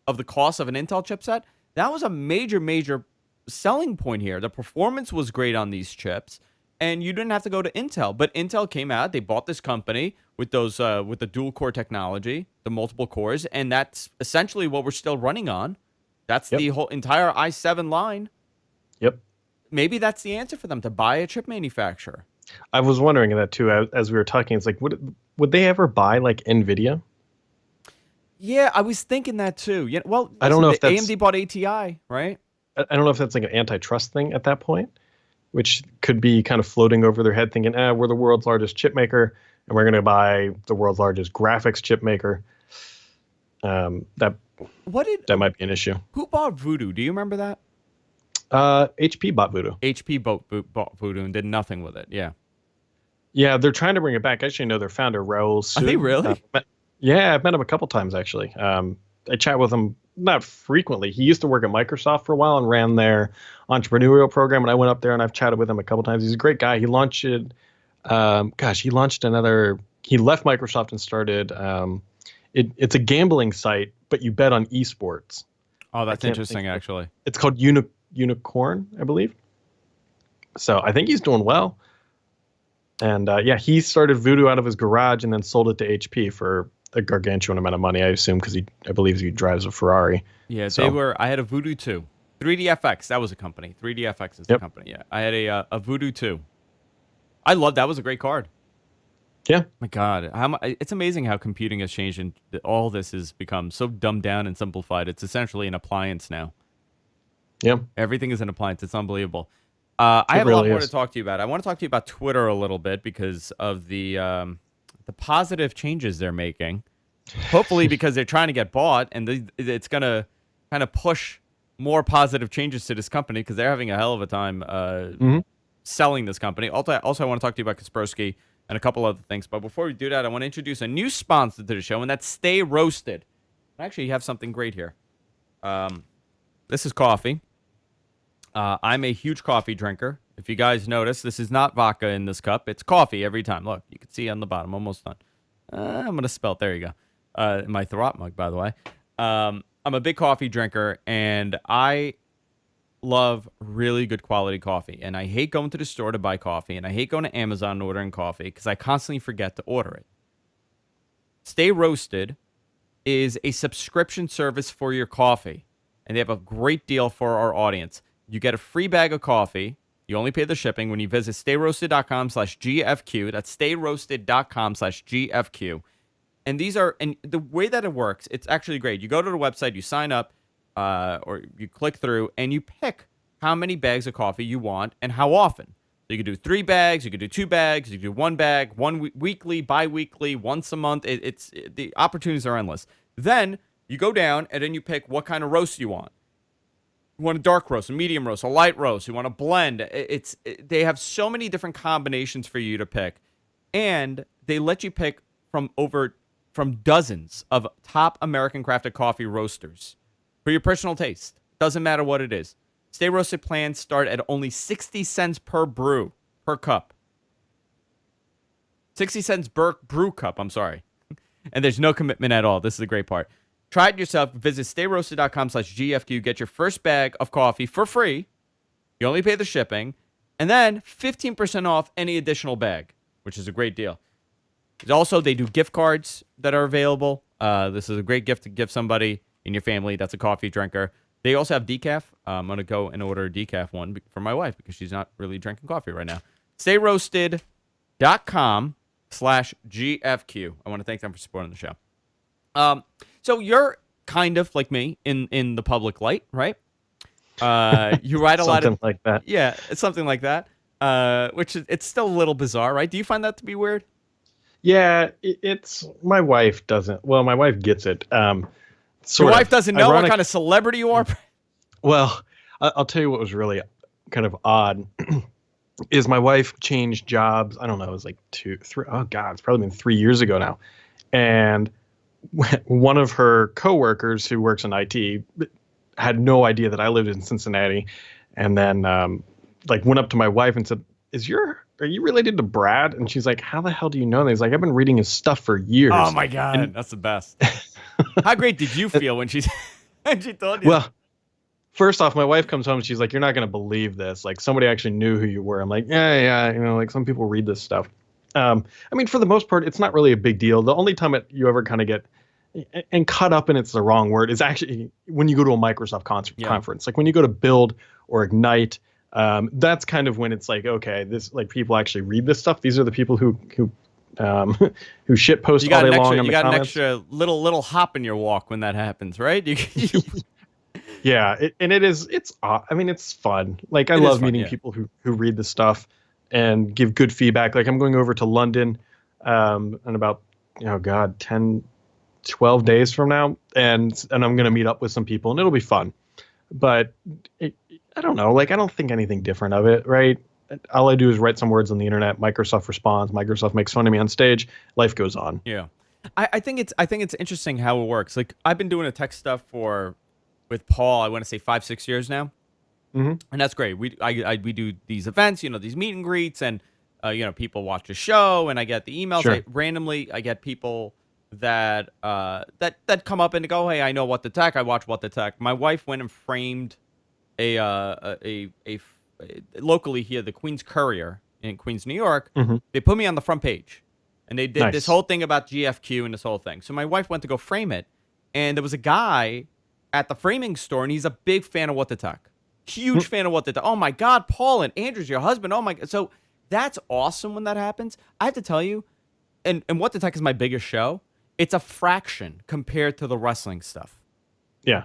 of the cost of an Intel chipset. That was a major selling point here. The performance was great on these chips, and you didn't have to go to Intel. But Intel came out, they bought this company with those with the dual core technology, the multiple cores, and that's essentially what we're still running on. That's the whole entire i7 line. Yep. Maybe that's the answer for them, to buy a chip manufacturer. I was wondering that too as we were talking. It's like, would they ever buy like NVIDIA? Yeah, I was thinking that too. Yeah, well, I don't know if that's, AMD bought ATI, right? I don't know if that's like an antitrust thing at that point, which could be kind of floating over their head, thinking, we're the world's largest chip maker, and we're going to buy the world's largest graphics chip maker. That might be an issue. Who bought Voodoo? Do you remember that? HP bought Voodoo. HP bought Voodoo and did nothing with it. Yeah. Yeah, they're trying to bring it back. I actually know their founder, Raul Sood. Are they really? Yeah, I've met him a couple times, actually. I chat with him not frequently. He used to work at Microsoft for a while and ran their entrepreneurial program, and I went up there and I've chatted with him a couple times. He's a great guy. He launched he left Microsoft and started, it's a gambling site, but you bet on esports. Oh, that's interesting, actually. It's called Unicorn, I believe. So I think he's doing well. And he started Voodoo out of his garage and then sold it to HP for a gargantuan amount of money, I assume, because I believe he drives a Ferrari. Yeah, I had a Voodoo 2. 3DFX, that was a company. 3DFX is the company, yeah. I had a Voodoo 2. I love that. Was a great card. Yeah. My God, it's amazing how computing has changed and all this has become so dumbed down and simplified. It's essentially an appliance now. Yeah. Everything is an appliance. It's unbelievable. I have a lot more to talk to you about. I want to talk to you about Twitter a little bit because of the positive changes they're making. Hopefully because they're trying to get bought, and it's going to kind of push more positive changes to this company because they're having a hell of a time selling this company. Also, I want to talk to you about Kaspersky and a couple other things. But before we do that, I want to introduce a new sponsor to the show, and that's Stay Roasted. I actually have something great here. This is coffee. I'm a huge coffee drinker. If you guys notice, this is not vodka in this cup. It's coffee every time. Look, you can see on the bottom, almost done. I'm going to spell it. There you go. My Thurrott mug, by the way. I'm a big coffee drinker, and I love really good quality coffee. And I hate going to the store to buy coffee, and I hate going to Amazon and ordering coffee because I constantly forget to order it. Stay Roasted is a subscription service for your coffee, and they have a great deal for our audience. You get a free bag of coffee. You only pay the shipping when you visit stayroasted.com/GFQ. That's stayroasted.com/GFQ. And the way that it works, it's actually great. You go to the website, you sign up, or you click through, and you pick how many bags of coffee you want and how often. So you could do 3 bags, you could do 2 bags, you could do 1 bag, weekly, bi-weekly, once a month. The opportunities are endless. Then you go down, and then you pick what kind of roast you want. You want a dark roast, a medium roast, a light roast. You want a blend. They have so many different combinations for you to pick, and they let you pick from dozens of top American crafted coffee roasters for your personal taste. Doesn't matter what it is. Stay Roasted plans start at only 60 cents per cup. 60 cents per brew cup, I'm sorry. And there's no commitment at all. This is the great part. Try it yourself. Visit stayroasted.com/GFQ. Get your first bag of coffee for free. You only pay the shipping. And then 15% off any additional bag, which is a great deal. Also, they do gift cards that are available. This is a great gift to give somebody in your family that's a coffee drinker. They also have decaf. I'm going to go and order a decaf one for my wife because she's not really drinking coffee right now. stayroasted.com/GFQ. I want to thank them for supporting the show. So you're kind of like me in the public light, right? You write a lot of... Something like that. Yeah, it's something like that, which it's still a little bizarre, right? Do you find that to be weird? Yeah, it's my wife doesn't. Well, my wife gets it. Your wife doesn't know what kind of celebrity you are? Well, I'll tell you what was really kind of odd is my wife changed jobs. I don't know. It was like 2, 3. Oh, God, it's probably been 3 years ago now. And one of her coworkers who works in IT had no idea that I lived in Cincinnati. And then went up to my wife and said, are you related to Brad? And she's like, how the hell do you know that? He's like, I've been reading his stuff for years. Oh, my God. That's the best. How great did you feel when she told you? Well, first off, my wife comes home and she's like, you're not going to believe this. Like, somebody actually knew who you were. I'm like, yeah. Like some people read this stuff. I mean, for the most part, it's not really a big deal. The only time you ever kind of get and caught up in it's the wrong word is actually when you go to a Microsoft conference. Like when you go to Build or Ignite, that's kind of when it's like, okay, this like people actually read this stuff. These are the people who shit post all day long in the comments. You got an extra little hop in your walk when that happens, right? Yeah, it's fun. Like I love meeting people who read the stuff and give good feedback. Like I'm going over to London in about 10, 12 days from now, and I'm going to meet up with some people, and it'll be fun. But I don't know. Like I don't think anything different of it, right? All I do is write some words on the internet. Microsoft responds. Microsoft makes fun of me on stage. Life goes on. Yeah, I think it's interesting how it works. Like I've been doing a tech stuff with Paul. I want to say 5-6 years now, and that's great. We do these events, these meet and greets, and people watch the show, and I get the emails. Sure. Randomly, I get people that come up and go, hey, I know What the Tech. I watch What the Tech. My wife went and framed a locally here, the Queens Courier in Queens, New York. They put me on the front page, and they did this whole thing about GFQ and this whole thing. So my wife went to go frame it, and there was a guy at the framing store, and he's a big fan of What the Tech. Huge fan of What the Tech. Oh my God, Paul and Andrew's your husband. Oh my God. So that's awesome when that happens. I have to tell you, and What the Tech is my biggest show. It's a fraction compared to the wrestling stuff. Yeah.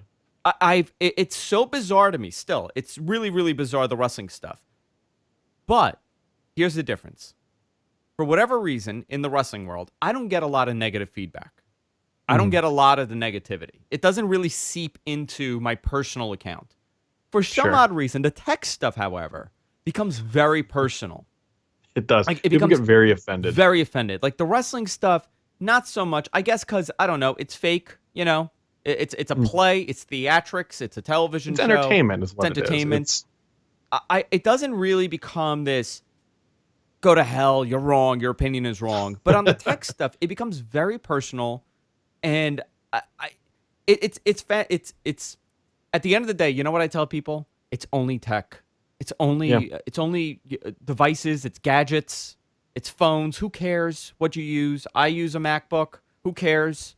It's so bizarre to me still. It's really, really bizarre, the wrestling stuff. But here's the difference. For whatever reason, in the wrestling world, I don't get a lot of negative feedback. I don't get a lot of the negativity. It doesn't really seep into my personal account. For some odd reason, the tech stuff, however, becomes very personal. It does. Like, people get very offended. Very offended. Like the wrestling stuff, not so much. I guess because, I don't know, it's fake, It's a play. It's theatrics. It's a television show. It's entertainment is what it's entertainment. It doesn't really become this, go to hell, you're wrong, your opinion is wrong. But on the tech stuff, it becomes very personal. And it's at the end of the day, you know what I tell people? It's only tech. It's only devices, it's gadgets, it's phones. Who cares what you use? I use a MacBook. Who cares?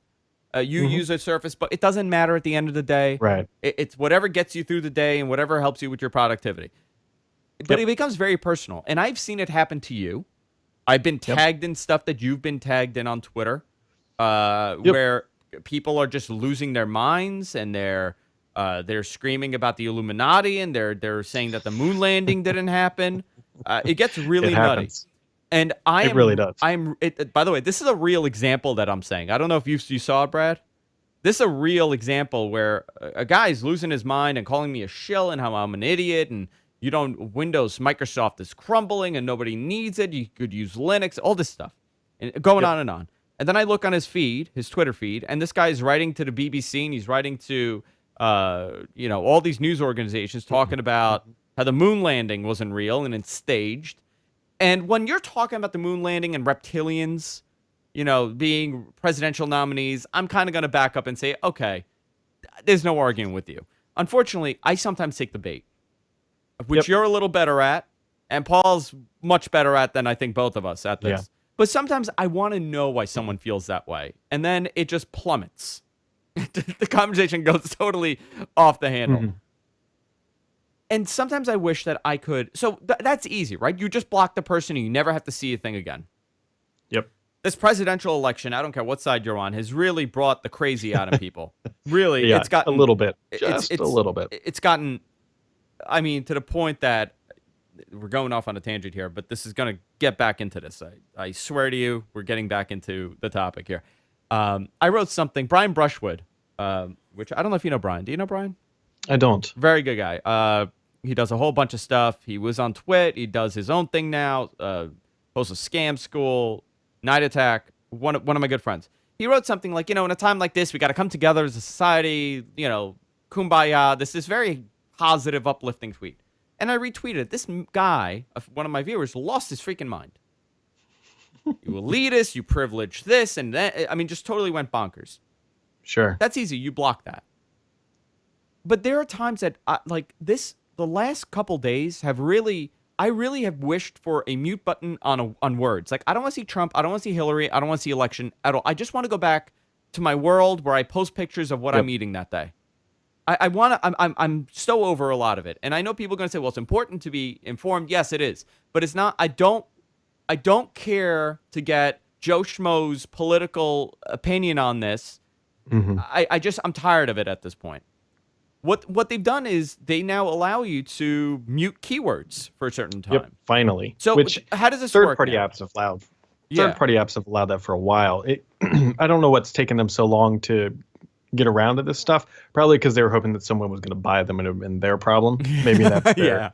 You use a Surface, but it doesn't matter at the end of the day. Right. It's whatever gets you through the day and whatever helps you with your productivity. But it becomes very personal, and I've seen it happen to you. I've been tagged in stuff that you've been tagged in on Twitter, where people are just losing their minds and they're screaming about the Illuminati and they're saying that the moon landing didn't happen. It gets really nutty. And it really does. By the way, this is a real example that I'm saying. I don't know if you saw it, Brad. This is a real example where a guy's losing his mind and calling me a shill and how I'm an idiot and Microsoft is crumbling and nobody needs it. You could use Linux, all this stuff, and going on and on. And then I look on his feed, his Twitter feed, and this guy's writing to the BBC and he's writing to, all these news organizations talking about how the moon landing wasn't real and it's staged. And when you're talking about the moon landing and reptilians, being presidential nominees, I'm kind of going to back up and say, okay, there's no arguing with you. Unfortunately, I sometimes take the bait, which you're a little better at, and Paul's much better at than I think both of us at this. Yeah. But sometimes I want to know why someone feels that way, and then it just plummets. The conversation goes totally off the handle. And sometimes I wish that I could. So that's easy, right? You just block the person and you never have to see a thing again. Yep. This presidential election, I don't care what side you're on, has really brought the crazy out of people. Really, yeah, it's gotten a little bit. Just a little bit. It's gotten, to the point that we're going off on a tangent here, but this is going to get back into this. I swear to you, we're getting back into the topic here. I wrote something, Brian Brushwood, which I don't know if you know Brian. Do you know Brian? I don't. Very good guy. He does a whole bunch of stuff. He was on Twit. He does his own thing now. Hosts a scam school, Night Attack. One of my good friends. He wrote something like, in a time like this, we got to come together as a society. Kumbaya. This is very positive, uplifting tweet. And I retweeted it. This guy, one of my viewers, lost his freaking mind. You elitist, you privilege this and that. Just totally went bonkers. Sure. That's easy. You block that. But there are times that, the last couple days I really have wished for a mute button on words. Like, I don't want to see Trump. I don't want to see Hillary. I don't want to see election at all. I just want to go back to my world where I post pictures of what I'm eating that day. I'm so over a lot of it. And I know people are going to say, well, it's important to be informed. Yes, it is. But it's not. I don't care to get Joe Schmo's political opinion on this. I'm tired of it at this point. What they've done is they now allow you to mute keywords for a certain time. Yep, finally. So how does this work? Third-party apps have allowed. Third-party apps have allowed that for a while. I don't know what's taken them so long to get around to this stuff. Probably because they were hoping that someone was going to buy them and it would have been their problem. Maybe that's their,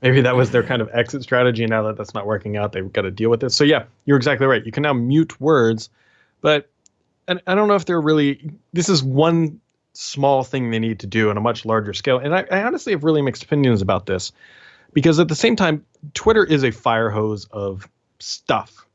Maybe that was their kind of exit strategy. And now that that's not working out, they've got to deal with this. So yeah, you're exactly right. You can now mute words, but and I don't know if they're really. This is one small thing they need to do on a much larger scale. And I honestly have really mixed opinions about this, because at the same time, Twitter is a fire hose of stuff.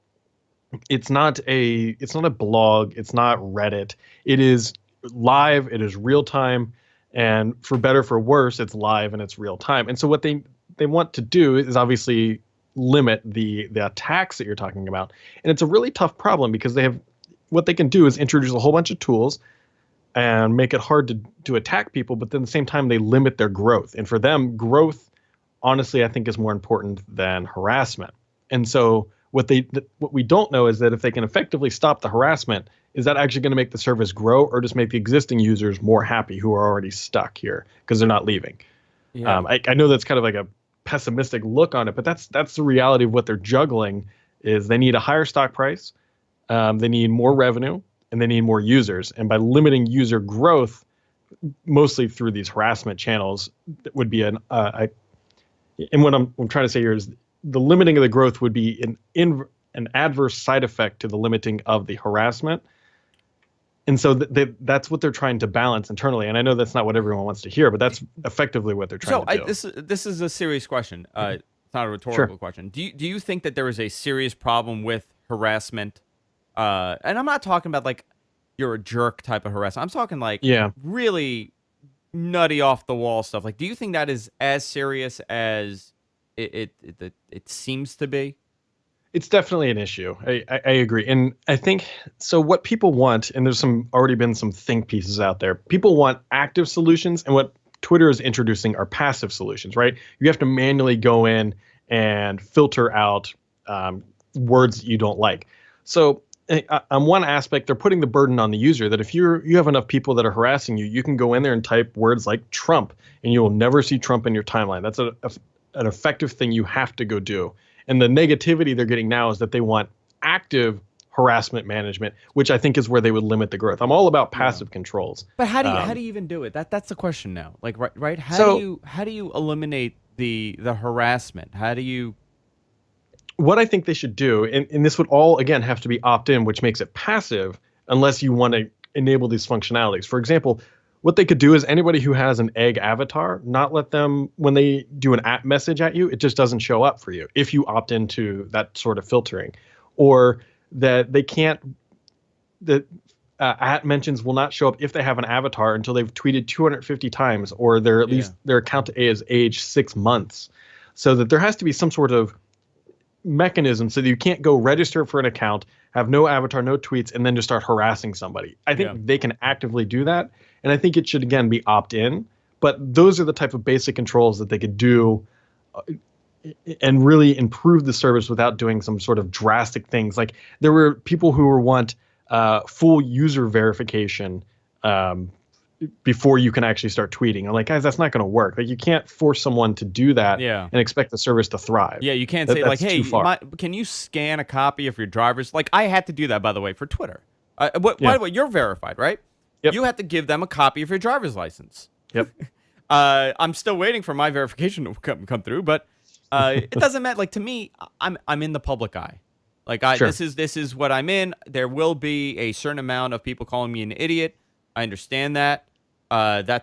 It's not a blog. It's not Reddit. It is live. It is real time. And for better, for worse, it's live and it's real time. And so what they want to do is obviously limit the attacks that you're talking about. And it's a really tough problem, because what they can do is introduce a whole bunch of tools and make it hard to attack people, but then at the same time, they limit their growth. And for them, growth, honestly, I think is more important than harassment. And so what we don't know is that if they can effectively stop the harassment, is that actually going to make the service grow, or just make the existing users more happy who are already stuck here because they're not leaving? Yeah. I know that's kind of like a pessimistic look on it, but that's the reality of what they're juggling. Is they need a higher stock price, they need more revenue, and they need more users. And by limiting user growth, mostly through these harassment channels, that would be and what I'm trying to say here is the limiting of the growth would be an adverse side effect to the limiting of the harassment. And so that's what they're trying to balance internally. And I know that's not what everyone wants to hear, but that's effectively what they're trying to do. So this is a serious question. It's not a rhetorical question. Do you think that there is a serious problem with harassment? And I'm not talking about you're a jerk type of harassment. I'm talking like Yeah. really nutty off the wall stuff. Like, do you think that is as serious as it seems to be? It's definitely an issue. I agree. And I think so what people want, and there's already been some think pieces out there. People want active solutions, and what Twitter is introducing are passive solutions, right? You have to manually go in and filter out words that you don't like. So on one aspect, they're putting the burden on the user that if you have enough people that are harassing you, you can go in there and type words like Trump, and you will never see Trump in your timeline. That's an effective thing you have to go do. And the negativity they're getting now is that they want active harassment management, which I think is where they would limit the growth. I'm all about passive controls. But how do you even do it? That's the question now. Like right? How do you eliminate the harassment? How do you? What I think they should do, and this would all again have to be opt-in, which makes it passive unless you want to enable these functionalities. For example, what they could do is anybody who has an egg avatar, not let them, when they do an at message at you, it just doesn't show up for you if you opt into that sort of filtering. Or that they can't, that at mentions will not show up if they have an avatar until they've tweeted 250 times, or they're at least their account is aged 6 months. So that there has to be some sort of mechanism so that you can't go register for an account, have no avatar, no tweets, and then just start harassing somebody. I think they can actively do that. And I think it should, again, be opt-in. But those are the type of basic controls that they could do and really improve the service without doing some sort of drastic things. Like there were people who want full user verification before you can actually start tweeting. I'm like, guys, that's not going to work. Like you can't force someone to do that and expect the service to thrive. Yeah, you can't say like, hey, can you scan a copy of your driver's? Like I had to do that, by the way, for Twitter. By the way, you're verified, right? Yep. You have to give them a copy of your driver's license. Yep. I'm still waiting for my verification to come through, but it doesn't matter. Like to me, I'm in the public eye. Like this is what I'm in. There will be a certain amount of people calling me an idiot. I understand that. And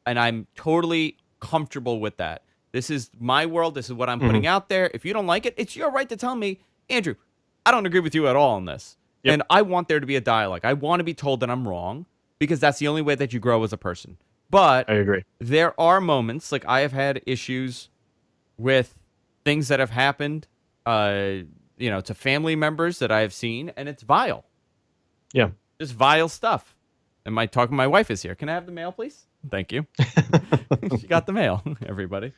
I'm totally comfortable with that. This is my world. This is what I'm putting out there. If you don't like it, it's your right to tell me, Andrew, I don't agree with you at all on this. Yep. And I want there to be a dialogue. I want to be told that I'm wrong, because that's the only way that you grow as a person. But I agree. There are moments, like I have had issues with things that have happened, to family members that I have seen, and it's vile. Yeah. Just vile stuff. And my wife is here. Can I have the mail, please? Thank you. She got the mail, everybody.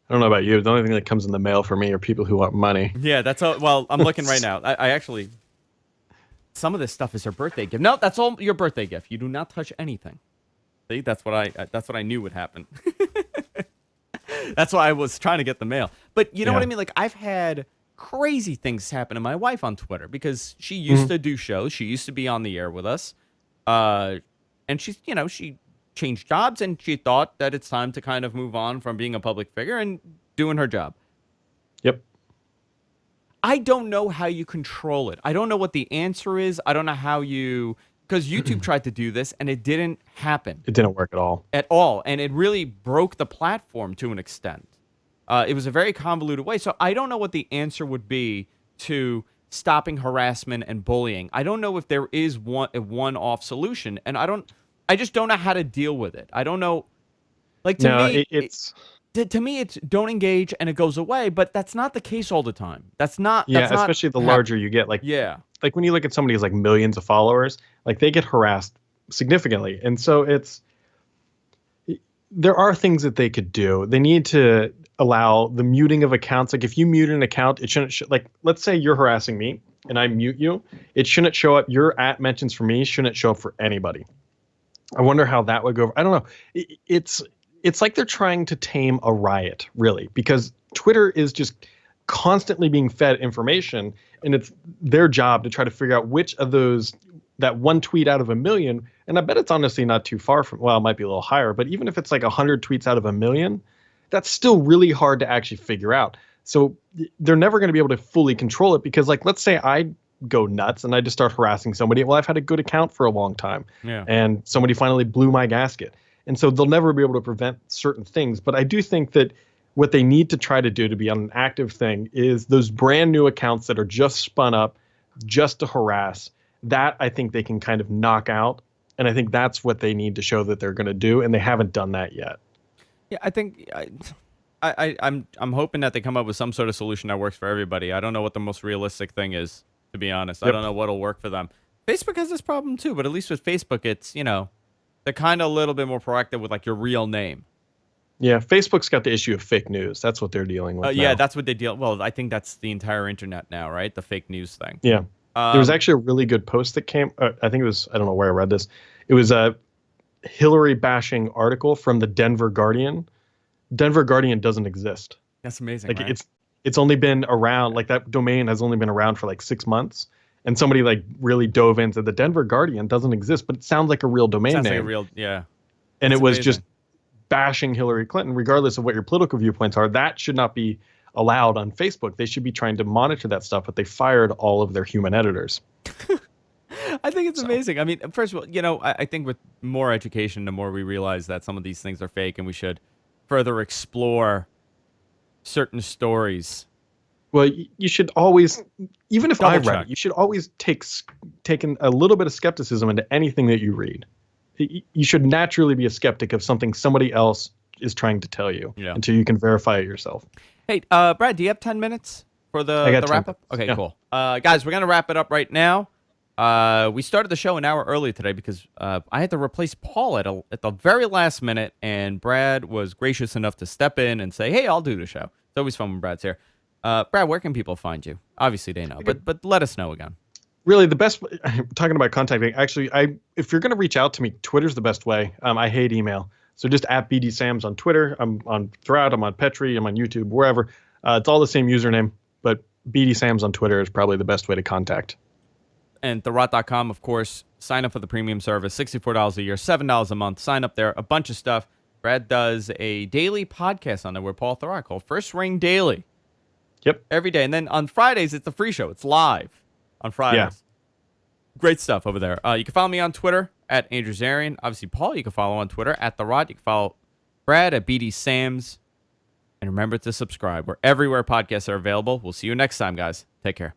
I don't know about you. The only thing that comes in the mail for me are people who want money. Yeah, that's all. Well, I'm looking right now. I actually... Some of this stuff is her birthday gift. No, that's all your birthday gift. You do not touch anything. See, that's what I knew would happen. That's why I was trying to get the mail. But you know what I mean? Like I've had crazy things happen to my wife on Twitter because she used to do shows. She used to be on the air with us. And she changed jobs, and she thought that it's time to kind of move on from being a public figure and doing her job. Yep. I don't know how you control it. I don't know what the answer is. I don't know how because YouTube tried to do this and it didn't happen. It didn't work at all. At all. And it really broke the platform to an extent. It was a very convoluted way. So I don't know what the answer would be to stopping harassment and bullying. I don't know if there is a one-off solution, and I just don't know how to deal with it. I don't know. Like to me, to me, it's don't engage and it goes away, but that's not the case all the time. That's not. Yeah, especially the larger you get. Like when you look at somebody who's like millions of followers, like they get harassed significantly, and so there are things that they could do. They need to allow the muting of accounts. Like if you mute an account, it shouldn't like let's say you're harassing me and I mute you, it shouldn't show up. Your at mentions for me shouldn't show up for anybody. I wonder how that would go. I don't know. It's like they're trying to tame a riot, really, because Twitter is just constantly being fed information, and it's their job to try to figure out which of those, that one tweet out of a million, and I bet it's honestly not too far from, well, it might be a little higher, but even if it's like 100 tweets out of a million, that's still really hard to actually figure out. So they're never going to be able to fully control it because, like, let's say I go nuts and I just start harassing somebody. Well, I've had a good account for a long time, and somebody finally blew my gasket. And so they'll never be able to prevent certain things. But I do think that what they need to try to do to be on an active thing is those brand new accounts that are just spun up just to harass. That I think they can kind of knock out, and I think that's what they need to show that they're going to do, and they haven't done that yet. Yeah, I think I'm hoping that they come up with some sort of solution that works for everybody. I don't know what the most realistic thing is, to be honest. I don't know what'll work for them. Facebook has this problem too, but at least with Facebook, it's, they're kind of a little bit more proactive with like your real name. Yeah, Facebook's got the issue of fake news. That's what they're dealing with. Yeah, now. that's what they deal. Well, I think that's the entire internet now, right? The fake news thing. Yeah. There was actually a really good post that came. I think it was. I don't know where I read this. It was a Hillary bashing article from the Denver Guardian. Denver Guardian doesn't exist. That's amazing. Like right? it's only been around. Like that domain has only been around for like 6 months. And somebody like really dove into the Denver Guardian doesn't exist, but it sounds like a real domain Sounds name. like a real, yeah. And That's it was amazing. just bashing Hillary Clinton, regardless of what your political viewpoints are. That should not be allowed on Facebook. They should be trying to monitor that stuff, but they fired all of their human editors. I think it's amazing. I mean, first of all, I think with more education, the more we realize that some of these things are fake, and we should further explore certain stories. Well, you should always, even if I Double read check. it, you should always taken a little bit of skepticism into anything that you read. You should naturally be a skeptic of something somebody else is trying to tell you until you can verify it yourself. Hey, Brad, do you have 10 minutes for the wrap up? Okay, yeah. cool. Guys, we're going to wrap it up right now. We started the show an hour early today because I had to replace Paul at the very last minute, and Brad was gracious enough to step in and say, hey, I'll do the show. It's always fun when Brad's here. Brad, where can people find you? Obviously they know, but let us know again. Really, the best, talking about contacting, actually, if you're going to reach out to me, Twitter's the best way. I hate email. So just at BDSams on Twitter. I'm on Throughout, I'm on Petri, I'm on YouTube, wherever. It's all the same username, but BDSams on Twitter is probably the best way to contact. And therot.com, of course, sign up for the premium service, $64 a year, $7 a month. Sign up there, a bunch of stuff. Brad does a daily podcast on there with Paul Thurrott called First Ring Daily. Yep. Every day. And then on Fridays, it's a free show. It's live on Fridays. Yeah. Great stuff over there. You can follow me on Twitter at Andrew Zarian. Obviously, Paul, you can follow on Twitter at TheRod. You can follow Brad at BD Sams. And remember to subscribe. We're everywhere podcasts are available. We'll see you next time, guys. Take care.